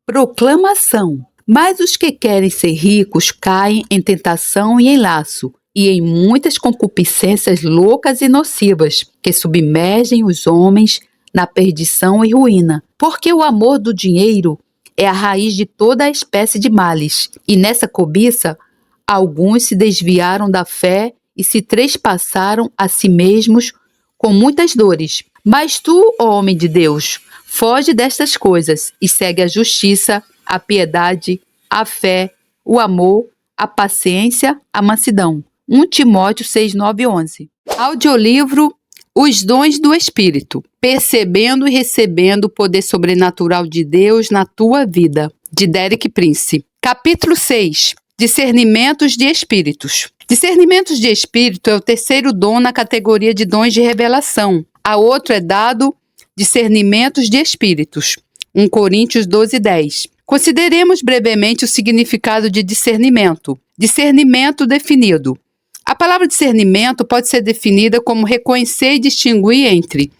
Proclamação. Mas os que querem ser ricos caem em tentação e em laço, e em muitas concupiscências loucas e nocivas, que submergem os homens na perdição e ruína. Porque o amor do dinheiro é a raiz de toda a espécie de males, e nessa cobiça, alguns se desviaram da fé e se trespassaram a si mesmos com muitas dores. Mas tu, ó homem de Deus, foge destas coisas e segue a justiça, a piedade, a fé, o amor, a paciência, a mansidão. 1 Timóteo 6, 9 e 11. Audiolivro Os Dons do Espírito. Percebendo e recebendo o poder sobrenatural de Deus na tua vida. De Derek Prince. Capítulo 6. Discernimentos de Espíritos. Discernimentos de Espírito é o terceiro dom na categoria de dons de revelação. A outro é dado discernimentos de Espíritos. 1 Coríntios 12, 10. Consideremos brevemente o significado de discernimento. Discernimento definido. A palavra discernimento pode ser definida como reconhecer e distinguir entre.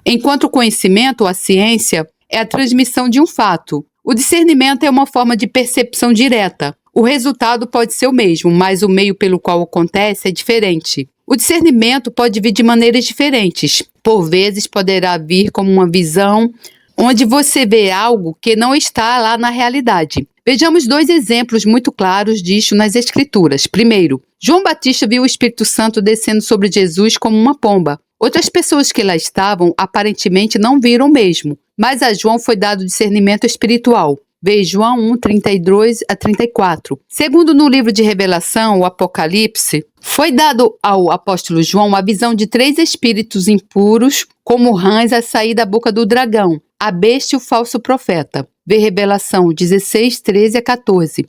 Enquanto o conhecimento, a ciência, é a transmissão de um fato. O discernimento é uma forma de percepção direta. O resultado pode ser o mesmo, mas o meio pelo qual acontece é diferente. O discernimento pode vir de maneiras diferentes. Por vezes poderá vir como uma visão onde você vê algo que não está lá na realidade. Vejamos dois exemplos muito claros disto nas Escrituras. Primeiro, João Batista viu o Espírito Santo descendo sobre Jesus como uma pomba. Outras pessoas que lá estavam aparentemente não viram o mesmo, mas a João foi dado discernimento espiritual. Vê João 1, 32 a 34. Segundo no livro de Revelação, o Apocalipse, foi dado ao apóstolo João a visão de 3 espíritos impuros, como rãs a sair da boca do dragão, a besta e o falso profeta. Vê Revelação 16, 13 a 14.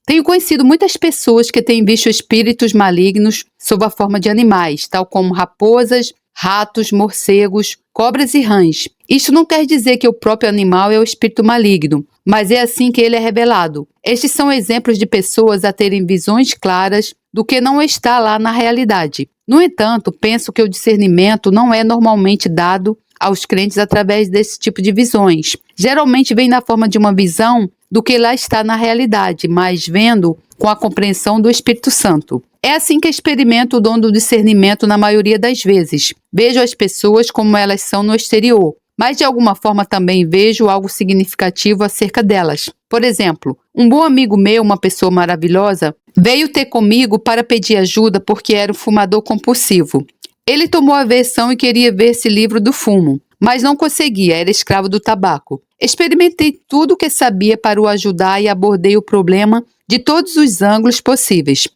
Tenho conhecido muitas pessoas que têm visto espíritos malignos sob a forma de animais, tal como raposas, ratos, morcegos, cobras e rãs. Isto não quer dizer que o próprio animal é o espírito maligno, mas é assim que ele é revelado. Estes são exemplos de pessoas a terem visões claras do que não está lá na realidade. No entanto, penso que o discernimento não é normalmente dado aos crentes através desse tipo de visões. Geralmente vem na forma de uma visão do que lá está na realidade, mas vendo com a compreensão do Espírito Santo. É assim que experimento o dom do discernimento na maioria das vezes. Vejo as pessoas como elas são no exterior, mas de alguma forma também vejo algo significativo acerca delas. Por exemplo, um bom amigo meu, uma pessoa maravilhosa, veio ter comigo para pedir ajuda porque era um fumador compulsivo. Ele tomou aversão e queria ver-se livre do fumo, mas não conseguia, era escravo do tabaco. Experimentei tudo o que sabia para o ajudar e abordei o problema de todos os ângulos possíveis.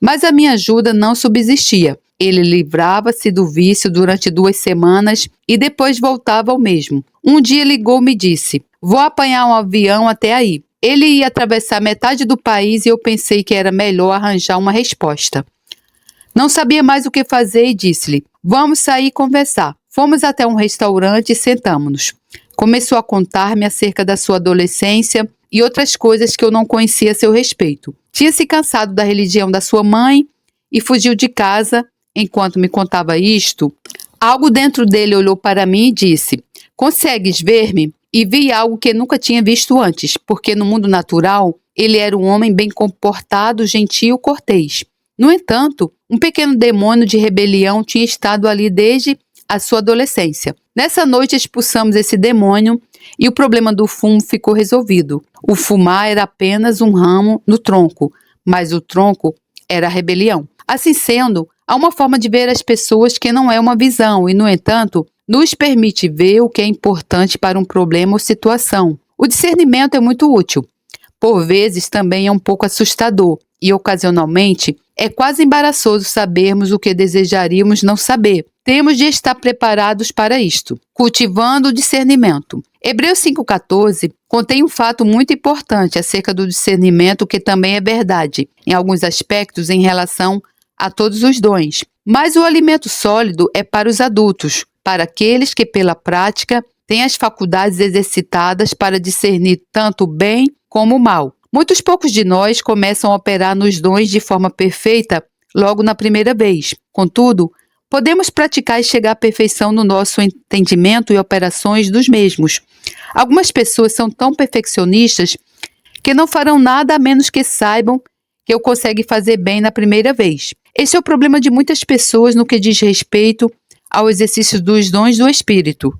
Mas a minha ajuda não subsistia. Ele livrava-se do vício durante 2 semanas e depois voltava ao mesmo. Um dia ligou-me e disse: "Vou apanhar um avião até aí." Ele ia atravessar metade do país e eu pensei que era melhor arranjar uma resposta. Não sabia mais o que fazer e disse-lhe: "Vamos sair e conversar." Fomos até um restaurante e sentamos-nos. Começou a contar-me acerca da sua adolescência e outras coisas que eu não conhecia a seu respeito. Tinha se cansado da religião da sua mãe e fugiu de casa. Enquanto me contava isto, algo dentro dele olhou para mim e disse: "Consegues ver-me?" E vi algo que nunca tinha visto antes, porque no mundo natural ele era um homem bem comportado, gentil, cortês. No entanto, um pequeno demônio de rebelião tinha estado ali desde a sua adolescência. Nessa noite expulsamos esse demônio e o problema do fumo ficou resolvido. O fumar era apenas um ramo no tronco, mas o tronco era a rebelião. Assim sendo, há uma forma de ver as pessoas que não é uma visão e, no entanto, nos permite ver o que é importante para um problema ou situação. O discernimento é muito útil. Por vezes também é um pouco assustador e, ocasionalmente, é quase embaraçoso sabermos o que desejaríamos não saber. Temos de estar preparados para isto. Cultivando o discernimento. Hebreus 5,14 contém um fato muito importante acerca do discernimento que também é verdade, em alguns aspectos em relação a todos os dons. Mas o alimento sólido é para os adultos, para aqueles que pela prática têm as faculdades exercitadas para discernir tanto o bem como o mal. Muitos poucos de nós começam a operar nos dons de forma perfeita logo na primeira vez. Contudo, podemos praticar e chegar à perfeição no nosso entendimento e operações dos mesmos. Algumas pessoas são tão perfeccionistas que não farão nada a menos que saibam que o conseguem fazer bem na primeira vez. Esse é o problema de muitas pessoas no que diz respeito ao exercício dos dons do Espírito.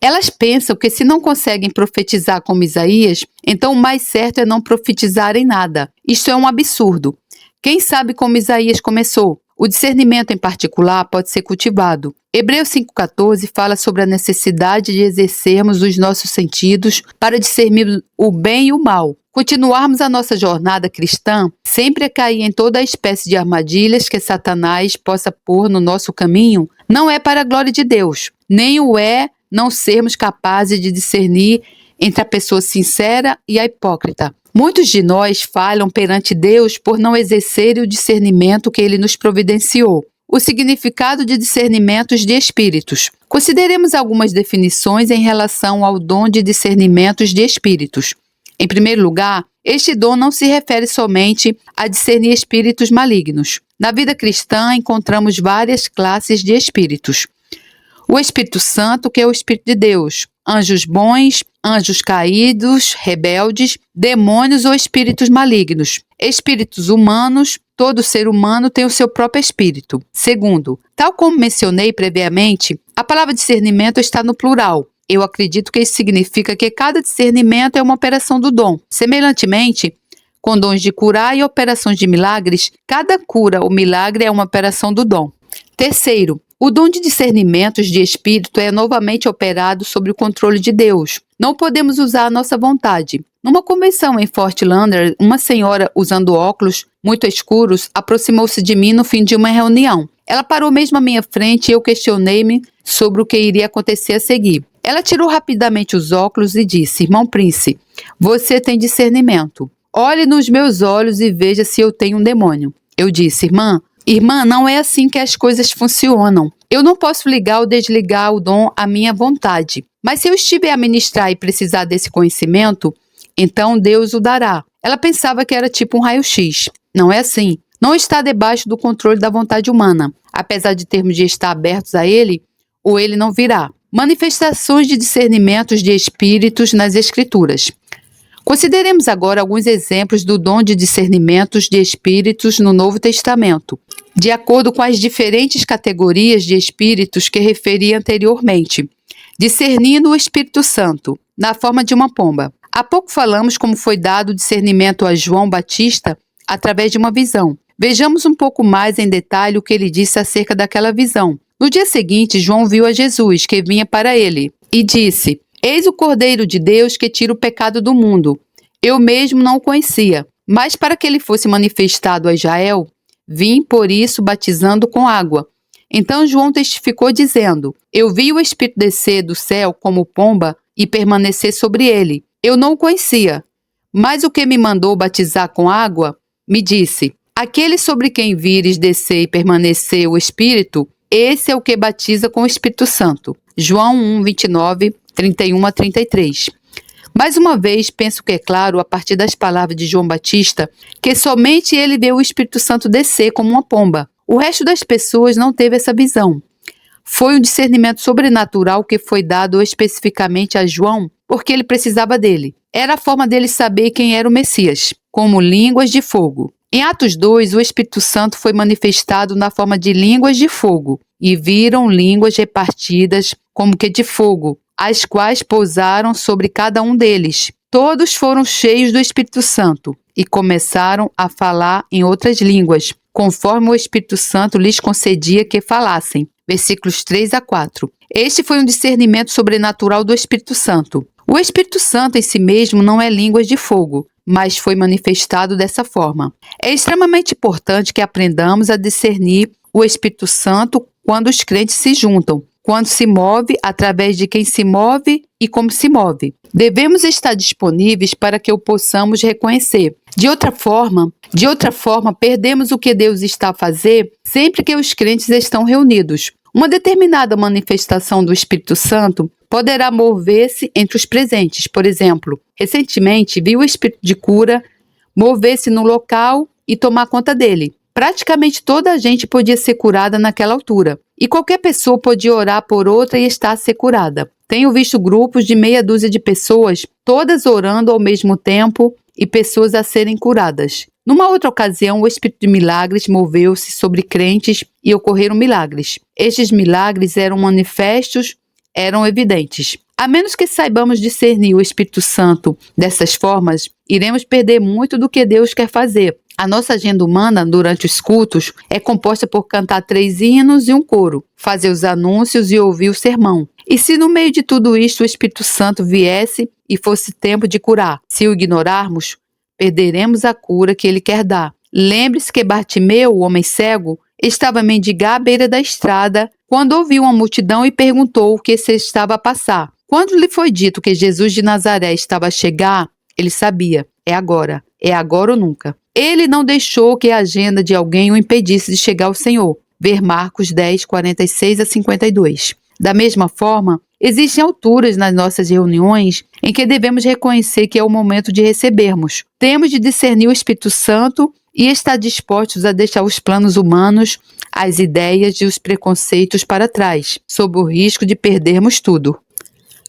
Elas pensam que se não conseguem profetizar como Isaías, então o mais certo é não profetizarem nada. Isto é um absurdo. Quem sabe como Isaías começou? O discernimento em particular pode ser cultivado. Hebreus 5,14 fala sobre a necessidade de exercermos os nossos sentidos para discernir o bem e o mal. Continuarmos a nossa jornada cristã sempre a cair em toda a espécie de armadilhas que Satanás possa pôr no nosso caminho não é para a glória de Deus, nem o é não sermos capazes de discernir entre a pessoa sincera e a hipócrita. Muitos de nós falham perante Deus por não exercerem o discernimento que Ele nos providenciou. O significado de discernimentos de espíritos. Consideremos algumas definições em relação ao dom de discernimentos de espíritos. Em primeiro lugar, este dom não se refere somente a discernir espíritos malignos. Na vida cristã, encontramos várias classes de espíritos. O Espírito Santo, que é o Espírito de Deus, anjos bons, anjos caídos, rebeldes, demônios ou espíritos malignos, espíritos humanos. Todo ser humano tem o seu próprio espírito. Segundo, tal como mencionei previamente, a palavra discernimento está no plural. Eu acredito que isso significa que cada discernimento é uma operação do dom. Semelhantemente, com dons de curar e operações de milagres, cada cura ou milagre é uma operação do dom. Terceiro, o dom de discernimentos de espírito é novamente operado sob o controle de Deus. Não podemos usar a nossa vontade. Numa convenção em Fort Lauderdale, uma senhora usando óculos muito escuros aproximou-se de mim no fim de uma reunião. Ela parou mesmo à minha frente e eu questionei-me sobre o que iria acontecer a seguir. Ela tirou rapidamente os óculos e disse: "Irmão Prince, você tem discernimento. Olhe nos meus olhos e veja se eu tenho um demônio." Eu disse: Irmã, não é assim que as coisas funcionam. Eu não posso ligar ou desligar o dom à minha vontade. Mas se eu estiver a ministrar e precisar desse conhecimento, então Deus o dará." Ela pensava que era tipo um raio-x. Não é assim. Não está debaixo do controle da vontade humana. Apesar de termos de estar abertos a ele, ou ele não virá. Manifestações de discernimentos de espíritos nas Escrituras. Consideremos agora alguns exemplos do dom de discernimentos de espíritos no Novo Testamento, de acordo com as diferentes categorias de espíritos que referi anteriormente. Discernindo o Espírito Santo, na forma de uma pomba. Há pouco falamos como foi dado o discernimento a João Batista através de uma visão. Vejamos um pouco mais em detalhe o que ele disse acerca daquela visão. No dia seguinte, João viu a Jesus, que vinha para ele, e disse: "Eis o Cordeiro de Deus que tira o pecado do mundo. Eu mesmo não o conhecia, mas para que ele fosse manifestado a Israel, vim por isso batizando com água." Então João testificou dizendo: "Eu vi o Espírito descer do céu como pomba e permanecer sobre ele. Eu não o conhecia, mas o que me mandou batizar com água me disse: aquele sobre quem vires descer e permanecer o Espírito, esse é o que batiza com o Espírito Santo." João 1, 29, 31 a 33. Mais uma vez, penso que é claro, a partir das palavras de João Batista, que somente ele vê o Espírito Santo descer como uma pomba. O resto das pessoas não teve essa visão. Foi um discernimento sobrenatural que foi dado especificamente a João, porque ele precisava dele. Era a forma dele saber quem era o Messias, como línguas de fogo. Em Atos 2, o Espírito Santo foi manifestado na forma de línguas de fogo, e viram línguas repartidas como que de fogo, as quais pousaram sobre cada um deles. Todos foram cheios do Espírito Santo e começaram a falar em outras línguas, conforme o Espírito Santo lhes concedia que falassem. Versículos 3 a 4. Este foi um discernimento sobrenatural do Espírito Santo. O Espírito Santo em si mesmo não é línguas de fogo, mas foi manifestado dessa forma. É extremamente importante que aprendamos a discernir o Espírito Santo quando os crentes se juntam, quando se move, através de quem se move e como se move. Devemos estar disponíveis para que o possamos reconhecer. De outra forma, perdemos o que Deus está a fazer sempre que os crentes estão reunidos. Uma determinada manifestação do Espírito Santo poderá mover-se entre os presentes. Por exemplo, recentemente vi o Espírito de cura mover-se no local e tomar conta dele. Praticamente toda a gente podia ser curada naquela altura. E qualquer pessoa podia orar por outra e estar a ser curada. Tenho visto grupos de meia dúzia de pessoas, todas orando ao mesmo tempo e pessoas a serem curadas. Numa outra ocasião, o Espírito de Milagres moveu-se sobre crentes e ocorreram milagres. Estes milagres eram manifestos, eram evidentes. A menos que saibamos discernir o Espírito Santo dessas formas, iremos perder muito do que Deus quer fazer. A nossa agenda humana, durante os cultos, é composta por cantar 3 hinos e um coro, fazer os anúncios e ouvir o sermão. E se no meio de tudo isto o Espírito Santo viesse e fosse tempo de curar? Se o ignorarmos, perderemos a cura que ele quer dar. Lembre-se que Bartimeu, o homem cego, estava a mendigar à beira da estrada quando ouviu uma multidão e perguntou o que se estava a passar. Quando lhe foi dito que Jesus de Nazaré estava a chegar, ele sabia, é agora ou nunca. Ele não deixou que a agenda de alguém o impedisse de chegar ao Senhor. Ver Marcos 10, 46 a 52. Da mesma forma, existem alturas nas nossas reuniões em que devemos reconhecer que é o momento de recebermos. Temos de discernir o Espírito Santo e estar dispostos a deixar os planos humanos, as ideias e os preconceitos para trás, sob o risco de perdermos tudo.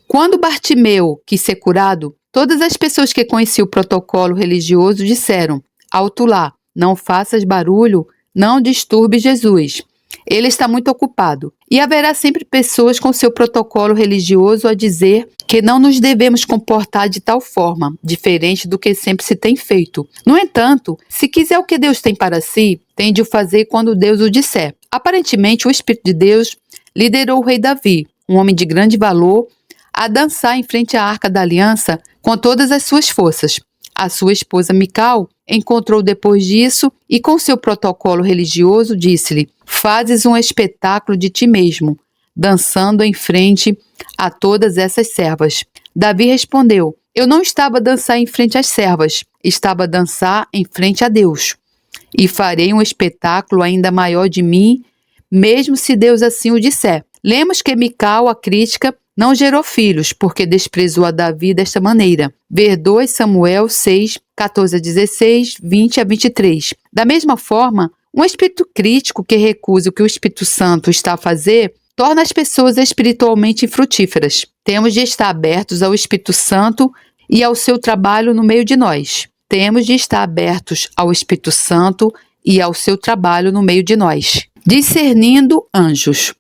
Quando Bartimeu quis ser curado, todas as pessoas que conheciam o protocolo religioso disseram: alto lá, não faças barulho, não disturbe Jesus. Ele está muito ocupado. E haverá sempre pessoas com seu protocolo religioso a dizer que não nos devemos comportar de tal forma, diferente do que sempre se tem feito. No entanto, se quiser o que Deus tem para si, tem de o fazer quando Deus o disser. Aparentemente, o Espírito de Deus liderou o rei Davi, um homem de grande valor, a dançar em frente à Arca da Aliança com todas as suas forças. A sua esposa Mical encontrou depois disso e, com seu protocolo religioso, disse-lhe: fazes um espetáculo de ti mesmo, dançando em frente a todas essas servas. Davi respondeu: eu não estava a dançar em frente às servas, estava a dançar em frente a Deus. E farei um espetáculo ainda maior de mim, mesmo se Deus assim o disser. Lemos que Mical, a crítica, não gerou filhos, porque desprezou a Davi desta maneira. Ver 2 Samuel 6, 14 a 16, 20 a 23. Da mesma forma, um espírito crítico que recusa o que o Espírito Santo está a fazer, torna as pessoas espiritualmente infrutíferas. Temos de estar abertos ao Espírito Santo e ao seu trabalho no meio de nós. Temos de estar abertos ao Espírito Santo e ao seu trabalho no meio de nós. Discernindo anjos.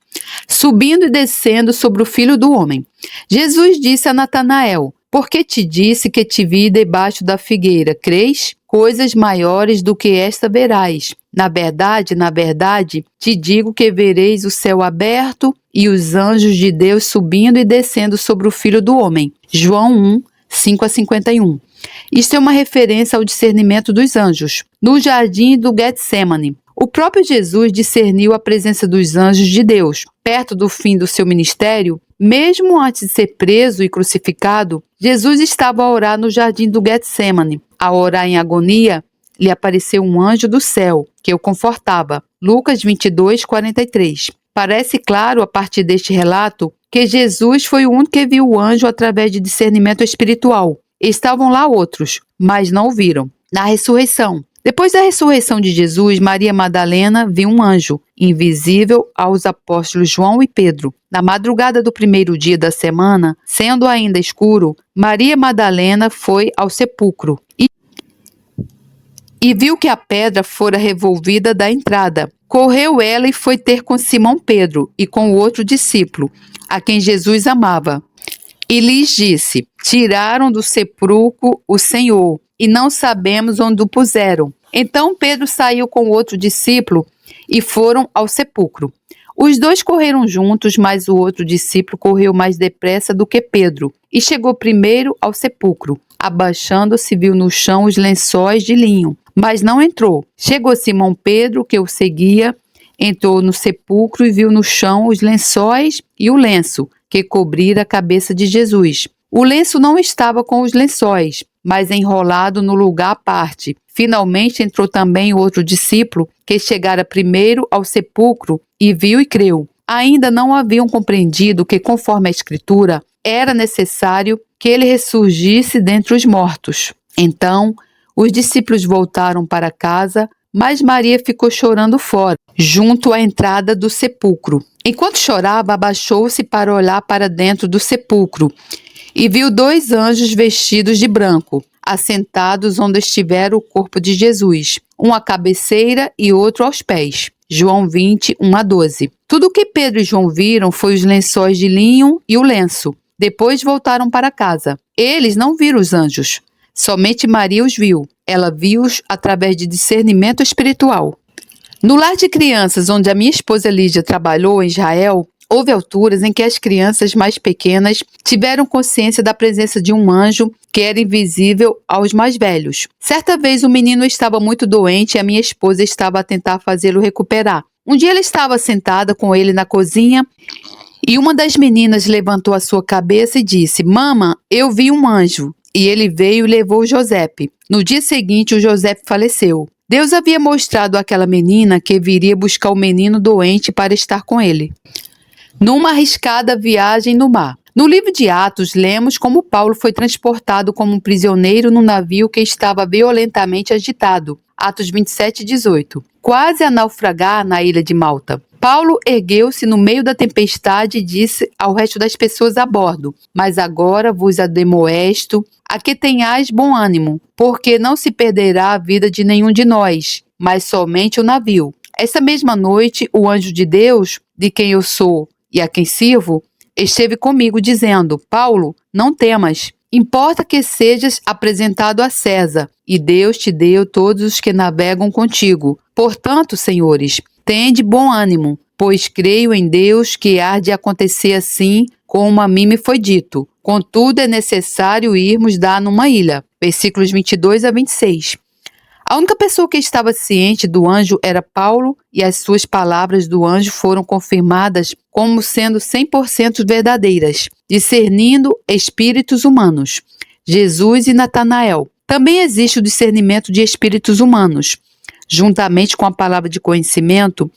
Subindo e descendo sobre o Filho do Homem. Jesus disse a Natanael: por que te disse que te vi debaixo da figueira? Crês? Coisas maiores do que esta verás. Na verdade, te digo que vereis o céu aberto e os anjos de Deus subindo e descendo sobre o Filho do Homem. João 1, 5 a 51. Isto é uma referência ao discernimento dos anjos. No jardim do Getsemane, o próprio Jesus discerniu a presença dos anjos de Deus. Perto do fim do seu ministério, mesmo antes de ser preso e crucificado, Jesus estava a orar no jardim do Getsemane. Ao orar em agonia, lhe apareceu um anjo do céu, que o confortava. Lucas 22, 43. Parece claro, a partir deste relato, que Jesus foi o único que viu o anjo através de discernimento espiritual. Estavam lá outros, mas não o viram. Na ressurreição. Depois da ressurreição de Jesus, Maria Madalena viu um anjo, invisível aos apóstolos João e Pedro. Na madrugada do primeiro dia da semana, sendo ainda escuro, Maria Madalena foi ao sepulcro e viu que a pedra fora revolvida da entrada. Correu ela e foi ter com Simão Pedro e com o outro discípulo, a quem Jesus amava. E lhes disse: tiraram do sepulcro o Senhor, e não sabemos onde o puseram. Então Pedro saiu com o outro discípulo e foram ao sepulcro. Os dois correram juntos, mas o outro discípulo correu mais depressa do que Pedro e chegou primeiro ao sepulcro. Abaixando-se, viu no chão os lençóis de linho, mas não entrou. Chegou Simão Pedro, que o seguia, entrou no sepulcro e viu no chão os lençóis e o lenço que cobrira a cabeça de Jesus. O lenço não estava com os lençóis, mas enrolado no lugar à parte. Finalmente entrou também o outro discípulo, que chegara primeiro ao sepulcro e viu e creu. Ainda não haviam compreendido que, conforme a Escritura, era necessário que ele ressurgisse dentre os mortos. Então, os discípulos voltaram para casa, mas Maria ficou chorando fora, junto à entrada do sepulcro. Enquanto chorava, abaixou-se para olhar para dentro do sepulcro e viu 2 anjos vestidos de branco, assentados onde estivera o corpo de Jesus, um à cabeceira e outro aos pés. João 20, 1-12. Tudo o que Pedro e João viram foi os lençóis de linho e o lenço. Depois voltaram para casa. Eles não viram os anjos. Somente Maria os viu. Ela viu-os através de discernimento espiritual. No lar de crianças onde a minha esposa Lídia trabalhou em Israel, houve alturas em que as crianças mais pequenas tiveram consciência da presença de um anjo que era invisível aos mais velhos. Certa vez o menino estava muito doente e a minha esposa estava a tentar fazê-lo recuperar. Um dia ela estava sentada com ele na cozinha e uma das meninas levantou a sua cabeça e disse: "Mama, eu vi um anjo." E ele veio e levou o Josepe. No dia seguinte, o Josepe faleceu. Deus havia mostrado àquela menina que viria buscar o menino doente para estar com ele, numa arriscada viagem no mar. No livro de Atos, lemos como Paulo foi transportado como um prisioneiro num navio que estava violentamente agitado. Atos 27:18. Quase a naufragar na ilha de Malta. Paulo ergueu-se no meio da tempestade e disse ao resto das pessoas a bordo: "Mas agora vos ademoesto a que tenhais bom ânimo, porque não se perderá a vida de nenhum de nós, mas somente o navio." Essa mesma noite, o anjo de Deus, de quem eu sou e a quem sirvo, esteve comigo, dizendo: "Paulo, não temas. Importa que sejas apresentado a César, e Deus te deu todos os que navegam contigo. Portanto, senhores, tende bom ânimo, pois creio em Deus que há de acontecer assim como a mim me foi dito. Contudo, é necessário irmos dar numa ilha." Versículos 22-26. A única pessoa que estava ciente do anjo era Paulo, e as suas palavras do anjo foram confirmadas como sendo 100% verdadeiras, discernindo espíritos humanos. Jesus e Natanael. Também existe o discernimento de espíritos humanos. Juntamente com a palavra de conhecimento,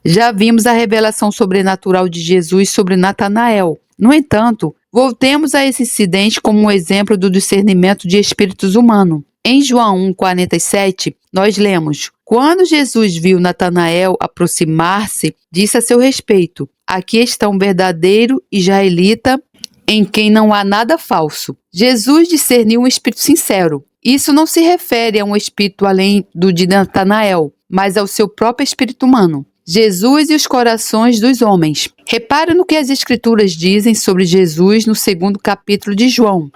já vimos a revelação sobrenatural de Jesus sobre Natanael. No entanto, voltemos a esse incidente como um exemplo do discernimento de espíritos humanos. Em João 1,47, nós lemos: "Quando Jesus viu Natanael aproximar-se, disse a seu respeito: Aqui está um verdadeiro israelita em quem não há nada falso." Jesus discerniu um espírito sincero. Isso não se refere a um espírito além do de Natanael, mas ao seu próprio espírito humano. Jesus e os corações dos homens. Repare no que as Escrituras dizem sobre Jesus no 2º capítulo de João.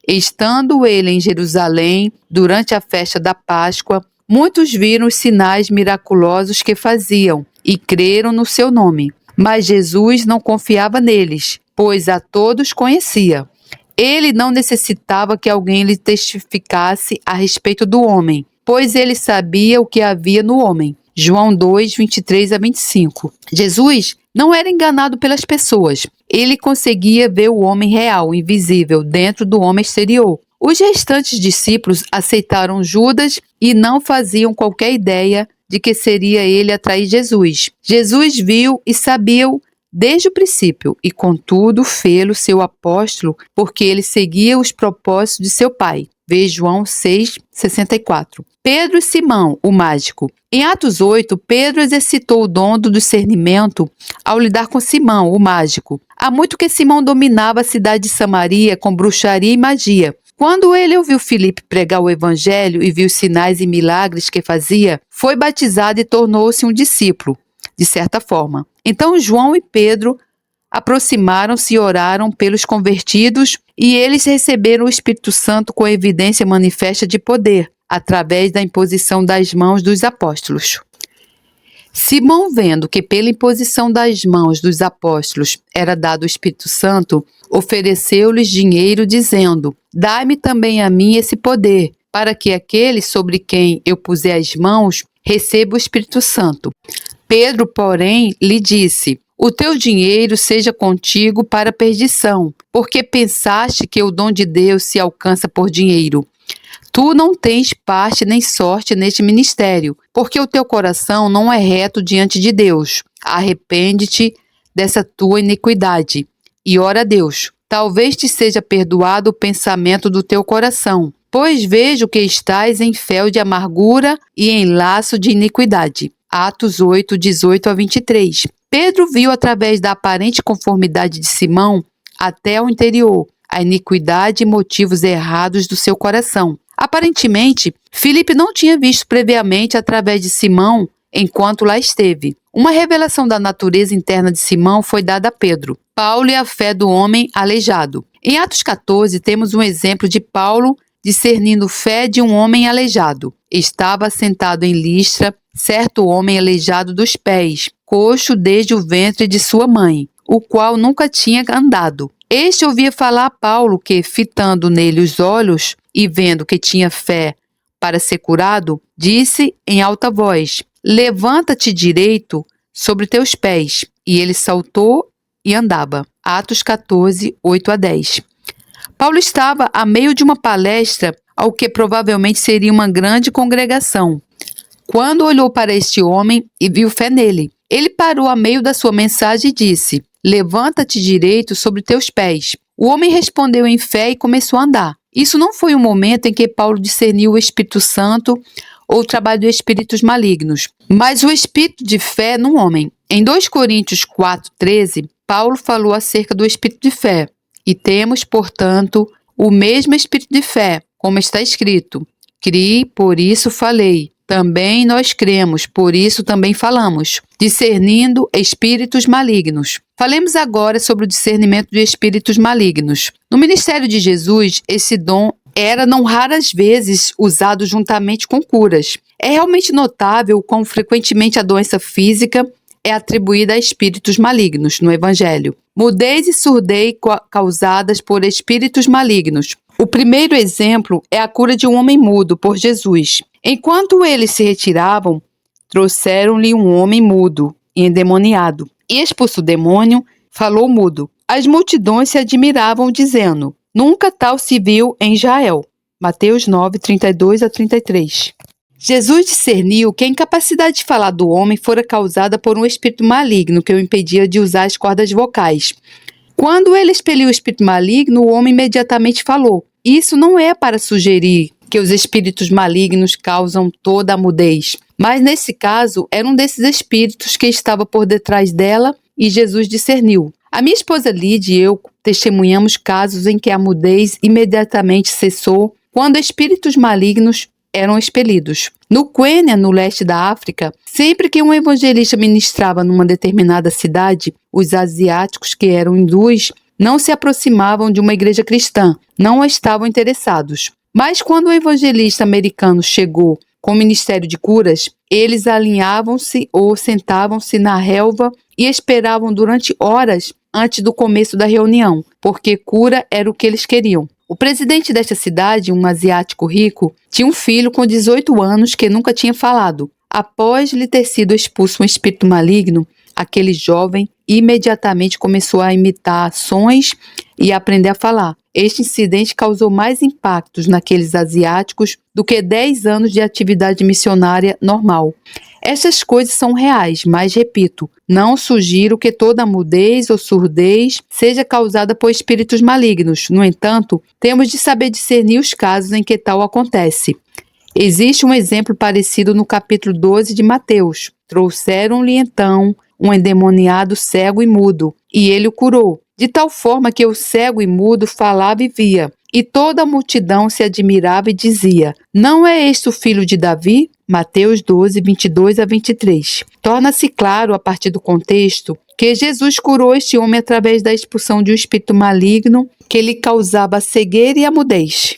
Estando ele em Jerusalém, durante a festa da Páscoa, muitos viram os sinais miraculosos que faziam e creram no seu nome. Mas Jesus não confiava neles, pois a todos conhecia. Ele não necessitava que alguém lhe testificasse a respeito do homem, pois ele sabia o que havia no homem. João 2, 23-25. Jesus não era enganado pelas pessoas. Ele conseguia ver o homem real, invisível, dentro do homem exterior. Os restantes discípulos aceitaram Judas e não faziam qualquer ideia de que seria ele atrair Jesus. Jesus viu e sabia-o desde o princípio, e contudo fê-lo seu apóstolo, porque ele seguia os propósitos de seu Pai. Vê João 6,64. Pedro e Simão, o mágico. Em Atos 8, Pedro exercitou o dom do discernimento ao lidar com Simão, o mágico. Há muito que Simão dominava a cidade de Samaria com bruxaria e magia. Quando ele ouviu Filipe pregar o evangelho e viu os sinais e milagres que fazia, foi batizado e tornou-se um discípulo, de certa forma. Então João e Pedro aproximaram-se e oraram pelos convertidos, e eles receberam o Espírito Santo com evidência manifesta de poder, através da imposição das mãos dos apóstolos. Simão, vendo que pela imposição das mãos dos apóstolos era dado o Espírito Santo, ofereceu-lhes dinheiro, dizendo: "Dai-me também a mim esse poder, para que aquele sobre quem eu puser as mãos receba o Espírito Santo." Pedro, porém, lhe disse: "O teu dinheiro seja contigo para a perdição, porque pensaste que o dom de Deus se alcança por dinheiro. Tu não tens parte nem sorte neste ministério, porque o teu coração não é reto diante de Deus. Arrepende-te dessa tua iniquidade e ora a Deus. Talvez te seja perdoado o pensamento do teu coração, pois vejo que estais em fel de amargura e em laço de iniquidade. Atos 8, 18 a 23. Pedro viu através da aparente conformidade de Simão até o interior, a iniquidade e motivos errados do seu coração. Aparentemente, Filipe não tinha visto previamente através de Simão enquanto lá esteve. Uma revelação da natureza interna de Simão foi dada a Pedro. Paulo e a fé do homem aleijado. Em Atos 14, temos um exemplo de Paulo discernindo fé de um homem aleijado. Estava sentado em Listra certo homem aleijado dos pés, coxo desde o ventre de sua mãe, o qual nunca tinha andado. Este ouvia falar a Paulo que, fitando nele os olhos e vendo que tinha fé para ser curado, disse em alta voz: levanta-te direito sobre teus pés. E ele saltou e andava. Atos 14, 8 a 10. Paulo estava a meio de uma palestra ao que provavelmente seria uma grande congregação, quando olhou para este homem e viu fé nele. Ele parou a meio da sua mensagem e disse: levanta-te direito sobre teus pés. O homem respondeu em fé e começou a andar. Isso não foi um momento em que Paulo discerniu o Espírito Santo ou o trabalho de espíritos malignos, mas o espírito de fé no homem. Em 2 Coríntios 4:13, Paulo falou acerca do espírito de fé. E temos, portanto, o mesmo espírito de fé, como está escrito: criei, por isso falei. Também nós cremos, por isso também falamos, discernindo espíritos malignos. Falemos agora sobre o discernimento de espíritos malignos. No ministério de Jesus, esse dom era não raras vezes usado juntamente com curas. É realmente notável quão frequentemente a doença física é atribuída a espíritos malignos no Evangelho. Mudez e surdez causadas por espíritos malignos. O primeiro exemplo é a cura de um homem mudo por Jesus. Enquanto eles se retiravam, trouxeram-lhe um homem mudo e endemoniado. E expulso o demônio, falou mudo. As multidões se admiravam, dizendo: nunca tal se viu em Israel. Mateus 9, 32 a 33. Jesus discerniu que a incapacidade de falar do homem fora causada por um espírito maligno que o impedia de usar as cordas vocais. Quando ele expeliu o espírito maligno, o homem imediatamente falou. Isso não é para sugerir que os espíritos malignos causam toda a mudez, mas nesse caso era um desses espíritos que estava por detrás dela e Jesus discerniu. A minha esposa Lídia e eu testemunhamos casos em que a mudez imediatamente cessou quando espíritos malignos eram expelidos. No Quênia, no leste da África, sempre que um evangelista ministrava numa determinada cidade, os asiáticos que eram hindus não se aproximavam de uma igreja cristã, não estavam interessados. Mas quando o evangelista americano chegou com o ministério de curas, eles alinhavam-se ou sentavam-se na relva e esperavam durante horas antes do começo da reunião, porque cura era o que eles queriam. O presidente desta cidade, um asiático rico, tinha um filho com 18 anos que nunca tinha falado. Após lhe ter sido expulso um espírito maligno, aquele jovem imediatamente começou a imitar ações e a aprender a falar. Este incidente causou mais impactos naqueles asiáticos do que 10 anos de atividade missionária normal. Essas coisas são reais, mas repito, não sugiro que toda mudez ou surdez seja causada por espíritos malignos. No entanto, temos de saber discernir os casos em que tal acontece. Existe um exemplo parecido no capítulo 12 de Mateus. Trouxeram-lhe então um endemoniado cego e mudo, e ele o curou, de tal forma que o cego e mudo falava e via. E toda a multidão se admirava e dizia: não é este o filho de Davi? Mateus 12, 22 a 23. Torna-se claro, a partir do contexto, que Jesus curou este homem através da expulsão de um espírito maligno que lhe causava a cegueira e a mudez.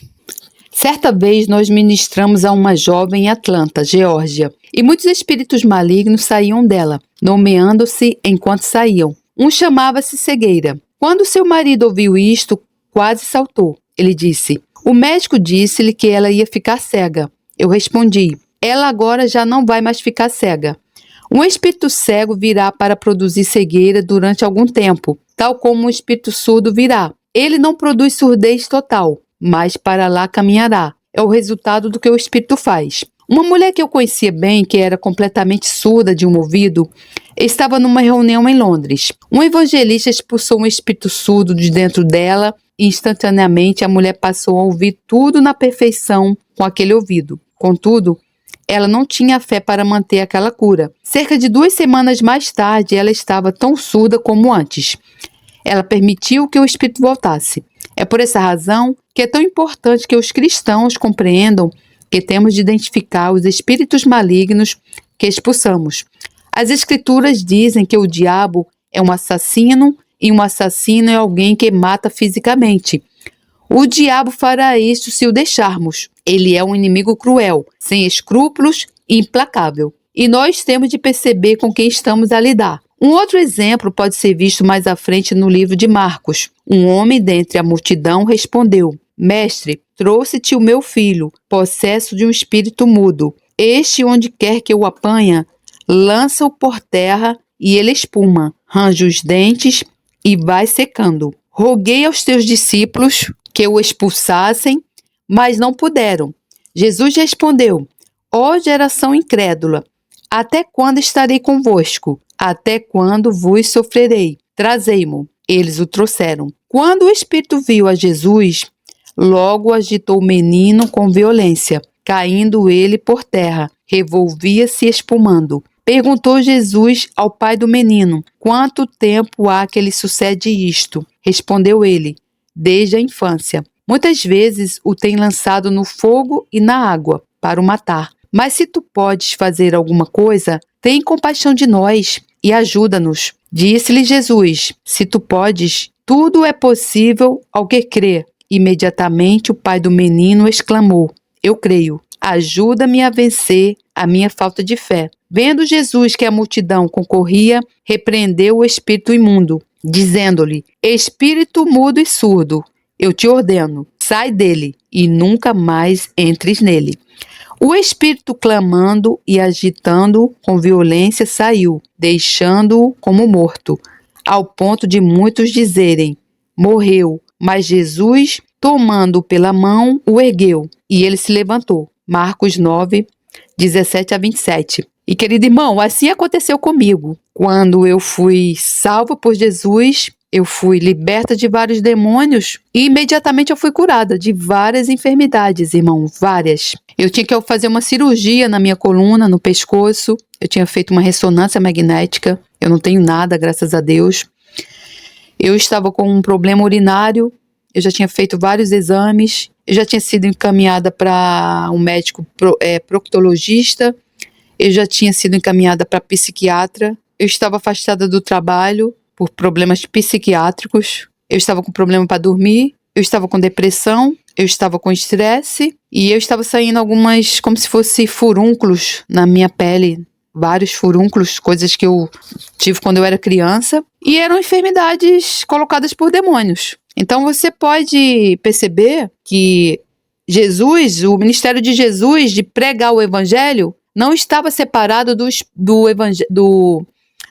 Certa vez nós ministramos a uma jovem em Atlanta, Geórgia, e muitos espíritos malignos saíam dela, nomeando-se enquanto saíam. Um chamava-se cegueira. Quando seu marido ouviu isto, quase saltou. Ele disse: o médico disse-lhe que ela ia ficar cega. Eu respondi: ela agora já não vai mais ficar cega. Um espírito cego virá para produzir cegueira durante algum tempo, tal como um espírito surdo virá. Ele não produz surdez total, mas para lá caminhará. É o resultado do que o espírito faz. Uma mulher que eu conhecia bem, que era completamente surda de um ouvido, estava numa reunião em Londres. Um evangelista expulsou um espírito surdo de dentro dela Instantaneamente, a mulher passou a ouvir tudo na perfeição com aquele ouvido. Contudo, ela não tinha fé para manter aquela cura. Cerca de 2 semanas mais tarde, ela estava tão surda como antes. Ela permitiu que o espírito voltasse. É por essa razão que é tão importante que os cristãos compreendam que temos de identificar os espíritos malignos que expulsamos. As escrituras dizem que o diabo é um assassino e um assassino é alguém que mata fisicamente. O diabo fará isso se o deixarmos. Ele é um inimigo cruel, sem escrúpulos e implacável. E nós temos de perceber com quem estamos a lidar. Um outro exemplo pode ser visto mais à frente no livro de Marcos. Um homem dentre a multidão respondeu: Mestre, trouxe-te o meu filho, possesso de um espírito mudo. Este, onde quer que o apanha, lança-o por terra e ele espuma, range os dentes e vai secando. Roguei aos teus discípulos que o expulsassem, mas não puderam. Jesus respondeu: Ó geração incrédula, até quando estarei convosco? Até quando vos sofrerei? Trazei-mo. Eles o trouxeram. Quando o espírito viu a Jesus, logo agitou o menino com violência, caindo ele por terra, revolvia-se espumando. Perguntou Jesus ao pai do menino: Quanto tempo há que lhe sucede isto? Respondeu ele: Desde a infância. Muitas vezes o tem lançado no fogo e na água para o matar. Mas se tu podes fazer alguma coisa, tem compaixão de nós e ajuda-nos. Disse-lhe Jesus: Se tu podes, tudo é possível ao que crê. Imediatamente o pai do menino exclamou: Eu creio. Ajuda-me a vencer a minha falta de fé. Vendo Jesus que a multidão concorria, repreendeu o espírito imundo, dizendo-lhe: Espírito mudo e surdo, eu te ordeno, sai dele e nunca mais entres nele. O espírito, clamando e agitando com violência, saiu, deixando-o como morto, ao ponto de muitos dizerem: Morreu. Mas Jesus, tomando-o pela mão, o ergueu, e ele se levantou. Marcos 9, 17 a 27. E, querido irmão, assim aconteceu comigo. Quando eu fui salva por Jesus, eu fui liberta de vários demônios e imediatamente eu fui curada de várias enfermidades, irmão, várias. Eu tinha que fazer uma cirurgia na minha coluna, no pescoço. Eu tinha feito uma ressonância magnética. Eu não tenho nada, graças a Deus. Eu estava com um problema urinário. Eu já tinha feito vários exames. Eu já tinha sido encaminhada para um médico proctologista. Eu já tinha sido encaminhada para psiquiatra. Eu estava afastada do trabalho por problemas psiquiátricos. Eu estava com problema para dormir. Eu estava com depressão. Eu estava com estresse. E eu estava saindo algumas, como se fosse furúnculos na minha pele. Vários furúnculos, coisas que eu tive quando eu era criança. E eram enfermidades colocadas por demônios. Então você pode perceber que Jesus, o ministério de Jesus de pregar o evangelho, não estava separado do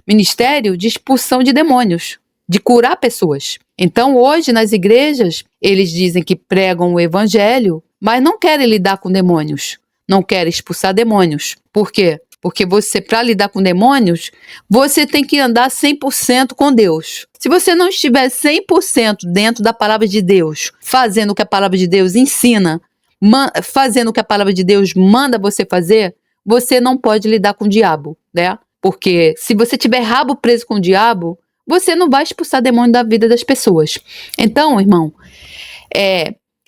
ministério de expulsão de demônios, de curar pessoas. Então hoje nas igrejas eles dizem que pregam o evangelho, mas não querem lidar com demônios, não querem expulsar demônios. Por quê? Porque você, para lidar com demônios, você tem que andar 100% com Deus. Se você não estiver 100% dentro da palavra de Deus, fazendo o que a palavra de Deus ensina, fazendo o que a palavra de Deus manda você fazer, você não pode lidar com o diabo, né? Porque se você tiver rabo preso com o diabo, você não vai expulsar demônio da vida das pessoas. Então, irmão,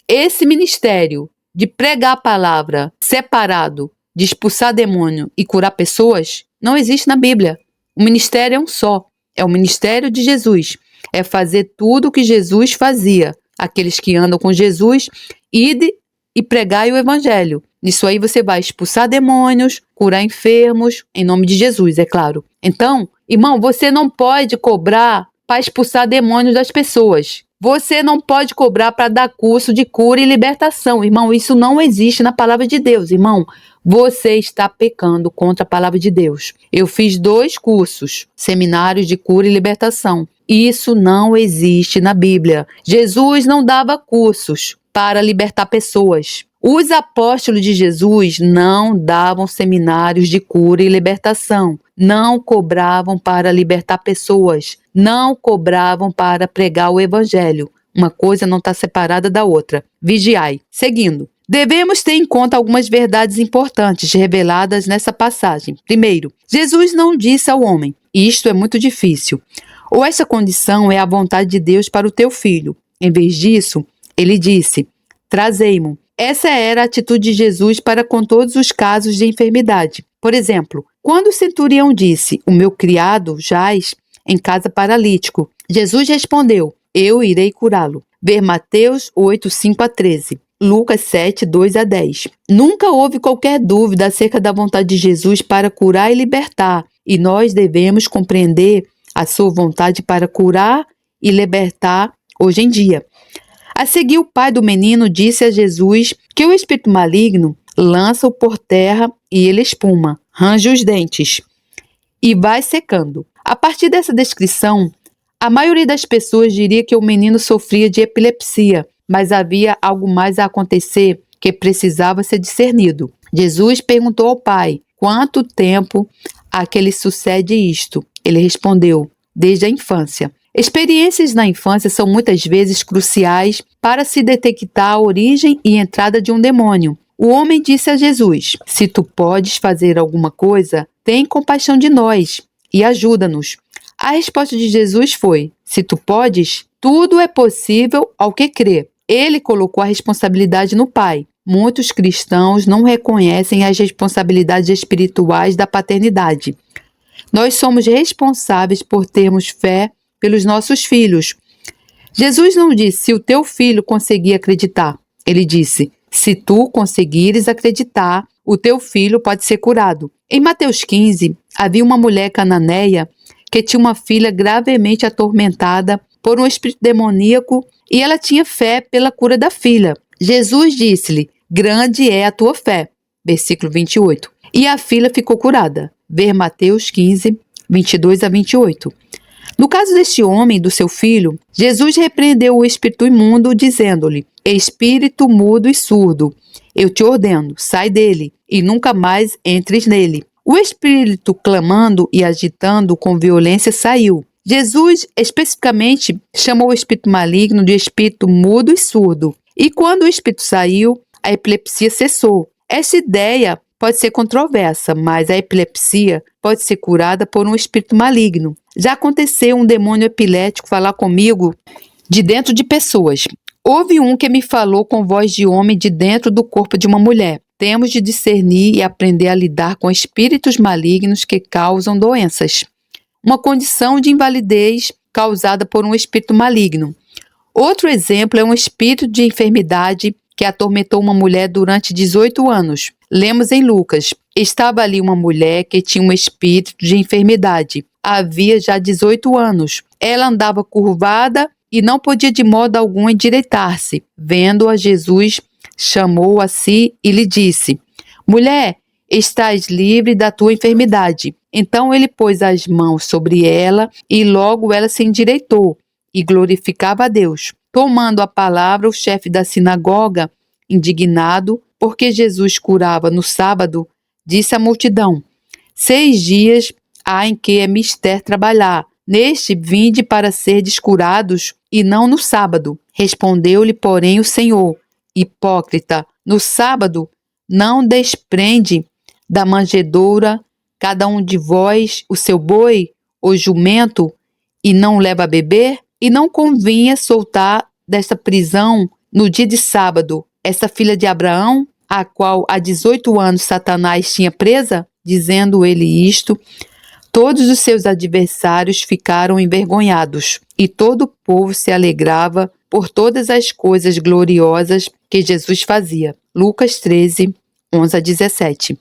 esse ministério de pregar a palavra separado, de expulsar demônio e curar pessoas, não existe na Bíblia. O ministério é um só. É o ministério de Jesus. É fazer tudo o que Jesus fazia. Aqueles que andam com Jesus, ide e pregai o evangelho. Nisso aí você vai expulsar demônios, curar enfermos, em nome de Jesus, é claro. Então, irmão, você não pode cobrar para expulsar demônios das pessoas. Você não pode cobrar para dar curso de cura e libertação, irmão. Isso não existe na palavra de Deus, irmão. Você está pecando contra a palavra de Deus. Eu fiz 2 cursos, seminários de cura e libertação. Isso não existe na Bíblia. Jesus não dava cursos para libertar pessoas. Os apóstolos de Jesus não davam seminários de cura e libertação. Não cobravam para libertar pessoas. Não cobravam para pregar o evangelho. Uma coisa não está separada da outra. Vigiai. Seguindo. Devemos ter em conta algumas verdades importantes reveladas nessa passagem. Primeiro, Jesus não disse ao homem, isto é muito difícil, ou essa condição é a vontade de Deus para o teu filho. Em vez disso, ele disse, trazei-mo. Essa era a atitude de Jesus para com todos os casos de enfermidade. Por exemplo, quando o centurião disse, o meu criado jaz em casa paralítico, Jesus respondeu, eu irei curá-lo. Ver Mateus 8, 5-13. Lucas 7, 2-10. Nunca houve qualquer dúvida acerca da vontade de Jesus para curar e libertar, e nós devemos compreender a sua vontade para curar e libertar hoje em dia. A seguir, o pai do menino disse a Jesus que o espírito maligno lança-o por terra e ele espuma, range os dentes e vai secando. A partir dessa descrição, a maioria das pessoas diria que o menino sofria de epilepsia, mas havia algo mais a acontecer que precisava ser discernido. Jesus perguntou ao pai, quanto tempo há que lhe sucede isto? Ele respondeu, desde a infância. Experiências na infância são muitas vezes cruciais para se detectar a origem e entrada de um demônio. O homem disse a Jesus, se tu podes fazer alguma coisa, tem compaixão de nós e ajuda-nos. A resposta de Jesus foi, se tu podes, tudo é possível ao que crê. Ele colocou a responsabilidade no Pai. Muitos cristãos não reconhecem as responsabilidades espirituais da paternidade. Nós somos responsáveis por termos fé pelos nossos filhos. Jesus não disse, se o teu filho conseguir acreditar. Ele disse, se tu conseguires acreditar, o teu filho pode ser curado. Em Mateus 15, havia uma mulher cananeia que tinha uma filha gravemente atormentada por um espírito demoníaco e ela tinha fé pela cura da filha. Jesus disse-lhe, grande é a tua fé. Versículo 28. E a filha ficou curada. Ver Mateus 15, 22-28. No caso deste homem e do seu filho, Jesus repreendeu o espírito imundo, dizendo-lhe, espírito mudo e surdo, eu te ordeno, sai dele, e nunca mais entres nele. O espírito, clamando e agitando com violência, saiu. Jesus, especificamente, chamou o espírito maligno de espírito mudo e surdo. E quando o espírito saiu, a epilepsia cessou. Essa ideia pode ser controversa, mas a epilepsia pode ser curada por um espírito maligno. Já aconteceu um demônio epilético falar comigo de dentro de pessoas. Houve um que me falou com voz de homem de dentro do corpo de uma mulher. Temos de discernir e aprender a lidar com espíritos malignos que causam doenças. Uma condição de invalidez causada por um espírito maligno. Outro exemplo é um espírito de enfermidade que atormentou uma mulher durante 18 anos. Lemos em Lucas, estava ali uma mulher que tinha um espírito de enfermidade. Havia já 18 anos. Ela andava curvada e não podia de modo algum endireitar-se. Vendo-a, Jesus chamou a si e lhe disse, mulher, estás livre da tua enfermidade. Então ele pôs as mãos sobre ela e logo ela se endireitou e glorificava a Deus. Tomando a palavra, o chefe da sinagoga, indignado, porque Jesus curava no sábado, disse à multidão, 6 dias há em que é mister trabalhar. Neste vinde para serdes curados e não no sábado. Respondeu-lhe, porém, o Senhor, hipócrita, no sábado não desprende da manjedoura cada um de vós o seu boi ou jumento e não leva a beber? E não convinha soltar desta prisão no dia de sábado essa filha de Abraão, a qual há 18 anos Satanás tinha presa? Dizendo ele isto, todos os seus adversários ficaram envergonhados e todo o povo se alegrava por todas as coisas gloriosas que Jesus fazia. Lucas 13, 11-17.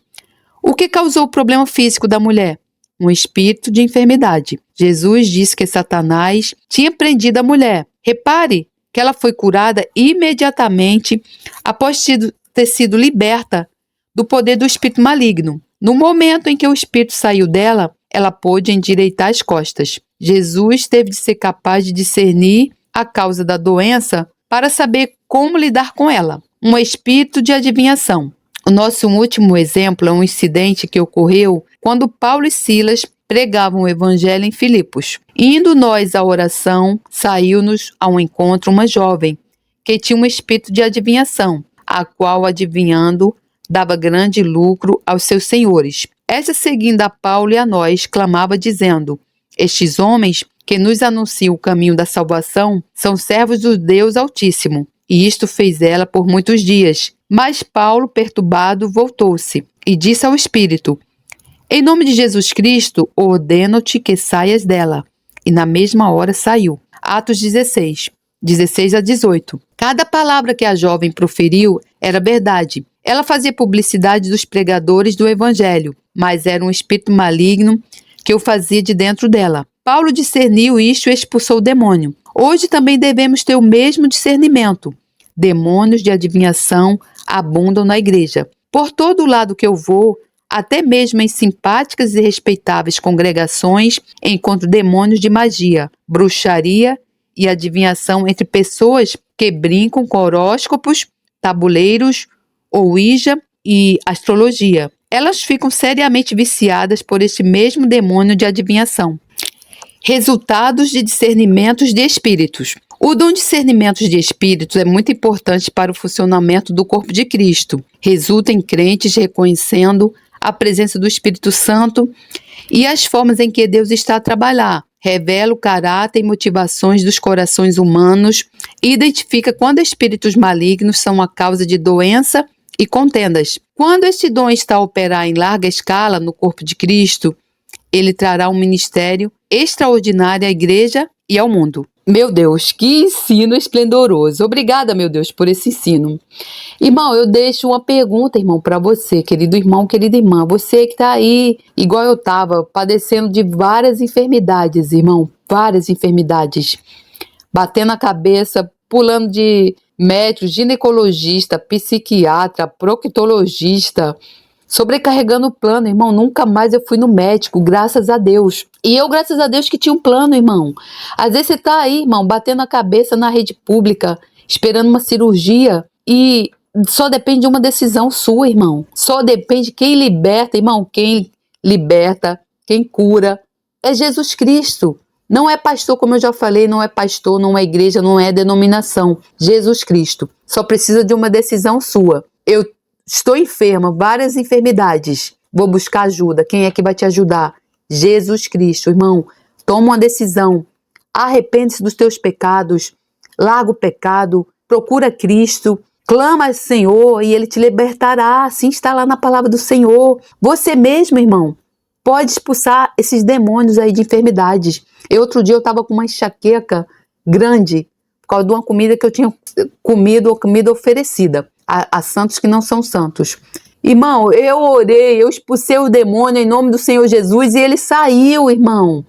O que causou o problema físico da mulher? Um espírito de enfermidade. Jesus disse que Satanás tinha prendido a mulher. Repare que ela foi curada imediatamente após ter sido liberta do poder do espírito maligno. No momento em que o espírito saiu dela, ela pôde endireitar as costas. Jesus teve de ser capaz de discernir a causa da doença para saber como lidar com ela. Um espírito de adivinhação. O nosso último exemplo é um incidente que ocorreu quando Paulo e Silas pregavam o evangelho em Filipos. Indo nós à oração, saiu-nos ao encontro uma jovem, que tinha um espírito de adivinhação, a qual, adivinhando, dava grande lucro aos seus senhores. Esta, seguindo a Paulo e a nós, clamava dizendo: estes homens que nos anunciam o caminho da salvação são servos do Deus Altíssimo. E isto fez ela por muitos dias. Mas Paulo, perturbado, voltou-se e disse ao espírito: em nome de Jesus Cristo, ordeno-te que saias dela. E na mesma hora saiu. Atos 16, 16 a 18. Cada palavra que a jovem proferiu era verdade. Ela fazia publicidade dos pregadores do evangelho, mas era um espírito maligno que o fazia de dentro dela. Paulo discerniu isto e expulsou o demônio. Hoje também devemos ter o mesmo discernimento. Demônios de adivinhação abundam na igreja. Por todo lado que eu vou, até mesmo em simpáticas e respeitáveis congregações, encontro demônios de magia, bruxaria e adivinhação entre pessoas que brincam com horóscopos, tabuleiros, ouija e astrologia. Elas ficam seriamente viciadas por este mesmo demônio de adivinhação. Resultados de discernimentos de espíritos. O dom de discernimentos de espíritos é muito importante para o funcionamento do corpo de Cristo. Resulta em crentes reconhecendo a presença do Espírito Santo e as formas em que Deus está a trabalhar. Revela o caráter e motivações dos corações humanos e identifica quando espíritos malignos são a causa de doença e contendas. Quando este dom está a operar em larga escala no corpo de Cristo, ele trará um ministério extraordinário à igreja e ao mundo. Meu Deus, que ensino esplendoroso. Obrigada, meu Deus, por esse ensino. Irmão, eu deixo uma pergunta, irmão, para você, querido irmão, querida irmã. Você que está aí, igual eu estava, padecendo de várias enfermidades, irmão. Várias enfermidades. Batendo a cabeça, pulando de médico, ginecologista, psiquiatra, proctologista, sobrecarregando o plano, irmão. Nunca mais eu fui no médico, graças a Deus. E eu, graças a Deus, que tinha um plano, irmão. Às vezes você tá aí, irmão, batendo a cabeça na rede pública, esperando uma cirurgia e só depende de uma decisão sua, irmão. Só depende quem liberta, irmão. Quem liberta, quem cura é Jesus Cristo. Não é pastor, como eu já falei, não é pastor, não é igreja, não é denominação. Jesus Cristo. Só precisa de uma decisão sua. Eu estou enferma, várias enfermidades. Vou buscar ajuda. Quem é que vai te ajudar? Jesus Cristo, irmão. Toma uma decisão. Arrepende-se dos teus pecados. Larga o pecado. Procura Cristo. Clama ao Senhor e Ele te libertará. Assim está lá na palavra do Senhor. Você mesmo, irmão, pode expulsar esses demônios aí de enfermidades. Outro dia eu estava com uma enxaqueca grande por causa de uma comida que eu tinha comido ou comida oferecida a santos que não são santos. Irmão, eu orei, eu expulsei o demônio em nome do Senhor Jesus e ele saiu, irmão.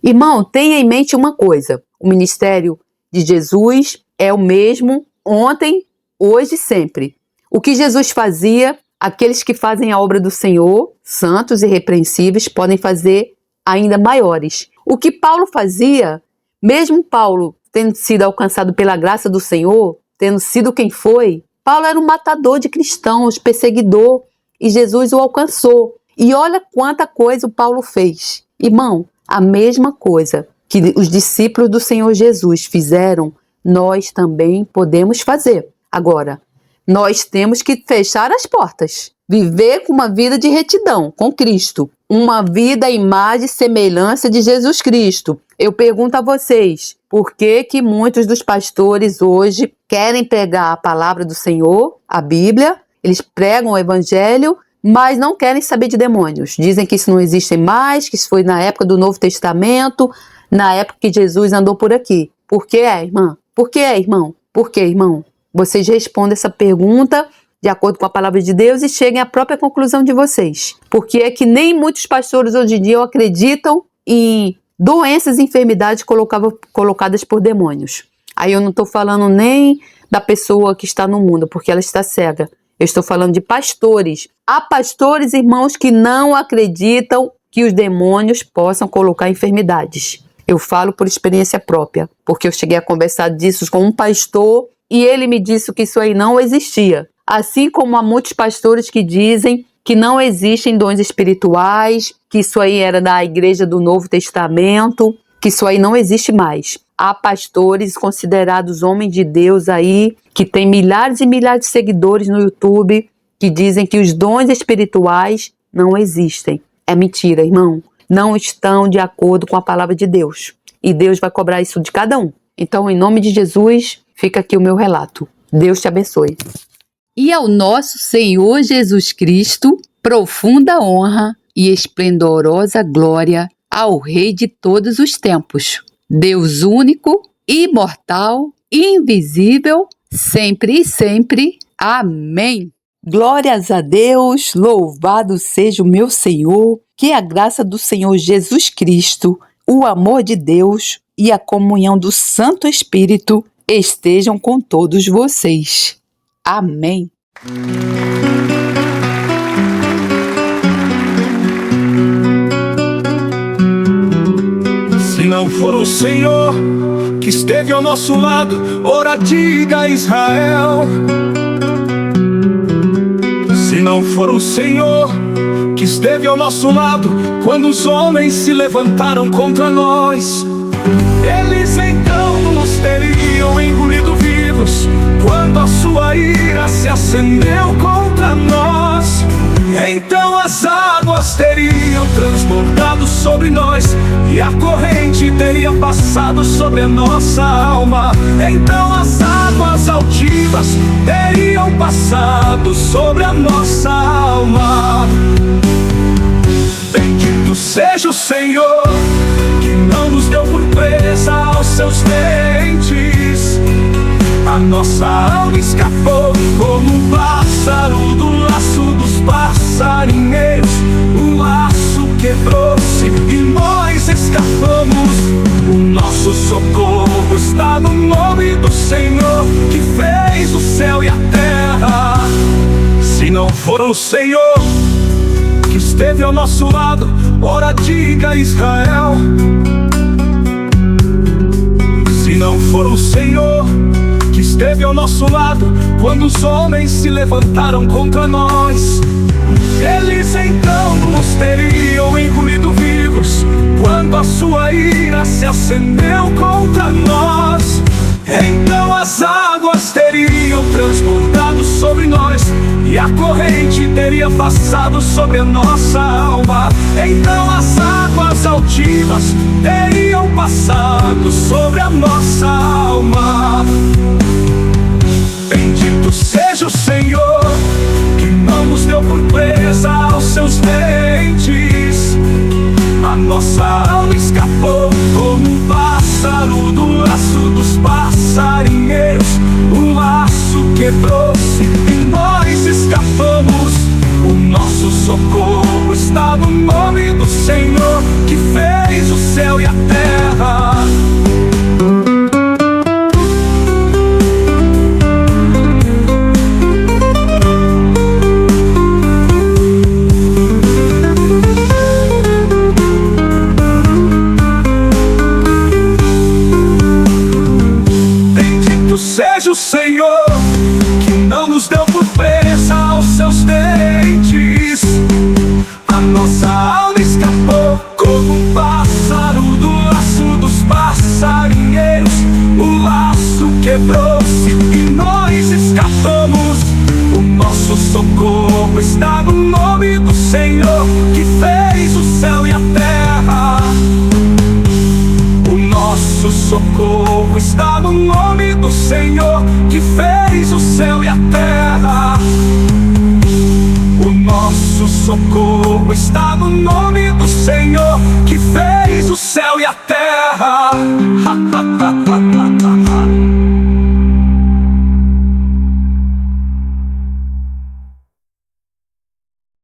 Irmão, tenha em mente uma coisa. O ministério de Jesus é o mesmo ontem, hoje e sempre. O que Jesus fazia, aqueles que fazem a obra do Senhor, santos e irrepreensíveis, podem fazer ainda maiores. O que Paulo fazia, mesmo Paulo tendo sido alcançado pela graça do Senhor, tendo sido quem foi, Paulo era um matador de cristãos, perseguidor, e Jesus o alcançou. E olha quanta coisa o Paulo fez. Irmão, a mesma coisa que os discípulos do Senhor Jesus fizeram, nós também podemos fazer. Agora, nós temos que fechar as portas, viver com uma vida de retidão com Cristo, uma vida à imagem e semelhança de Jesus Cristo. Eu pergunto a vocês, por que que muitos dos pastores hoje querem pregar a palavra do Senhor, a Bíblia, eles pregam o Evangelho, mas não querem saber de demônios? Dizem que isso não existe mais, que isso foi na época do Novo Testamento, na época que Jesus andou por aqui. Por que é, irmã? Por que é, irmão? Por que, irmão? Vocês respondem essa pergunta de acordo com a palavra de Deus e cheguem à própria conclusão de vocês. Porque é que nem muitos pastores hoje em dia acreditam em doenças e enfermidades colocadas por demônios. Aí eu não estou falando nem da pessoa que está no mundo, porque ela está cega. Eu estou falando de pastores. Há pastores, irmãos, que não acreditam que os demônios possam colocar enfermidades. Eu falo por experiência própria, porque eu cheguei a conversar disso com um pastor e ele me disse que isso aí não existia. Assim como há muitos pastores que dizem que não existem dons espirituais, que isso aí era da igreja do Novo Testamento, que isso aí não existe mais. Há pastores considerados homens de Deus aí, que tem milhares e milhares de seguidores no YouTube, que dizem que os dons espirituais não existem. É mentira, irmão. Não estão de acordo com a palavra de Deus. E Deus vai cobrar isso de cada um. Então, em nome de Jesus, fica aqui o meu relato. Deus te abençoe. E ao nosso Senhor Jesus Cristo, profunda honra e esplendorosa glória ao Rei de todos os tempos, Deus único, imortal, invisível, sempre e sempre. Amém. Glórias a Deus, louvado seja o meu Senhor, que a graça do Senhor Jesus Cristo, o amor de Deus e a comunhão do Santo Espírito estejam com todos vocês. Amém. Se não for o Senhor que esteve ao nosso lado, ora diga a Israel. Se não for o Senhor que esteve ao nosso lado, quando os homens se levantaram contra nós, eles então nos teriam engolido vivos, quando a sua ira se acendeu contra nós. Então as águas teriam transbordado sobre nós, e a corrente teria passado sobre a nossa alma. Então as águas altivas teriam passado sobre a nossa alma. Bendito seja o Senhor, que não nos deu por presa aos seus dentes. A nossa alma escapou como um pássaro do laço dos passarinheiros. O laço quebrou-se e nós escapamos. O nosso socorro está no nome do Senhor, que fez o céu e a terra. Se não for o Senhor que esteve ao nosso lado, ora diga a Israel. Se não for o Senhor que esteve ao nosso lado, quando os homens se levantaram contra nós, eles então nos teriam engolido vivos, quando a sua ira se acendeu contra nós. Então as águas teriam transbordado sobre nós, e a corrente teria passado sobre a nossa alma. Então as águas altivas teriam passado sobre a nossa alma. Bendito seja o Senhor, que não nos deu por presa aos seus dentes. A nossa alma escapou como um pássaro do laço dos passarinheiros. O laço quebrou-se e nós escapamos. O nosso socorro está no nome do Senhor, que fez o céu e a terra. Seja o Senhor, que não nos deu por presa aos seus dentes. A nossa alma escapou como um pássaro do laço dos passarinheiros. O laço quebrou-se e nós escapamos. O nosso socorro está no nome do Senhor, que fez o céu e a terra. O nosso socorro está no nome do Senhor, que fez o céu e a terra. O nosso socorro está no nome do Senhor, que fez o céu e a terra.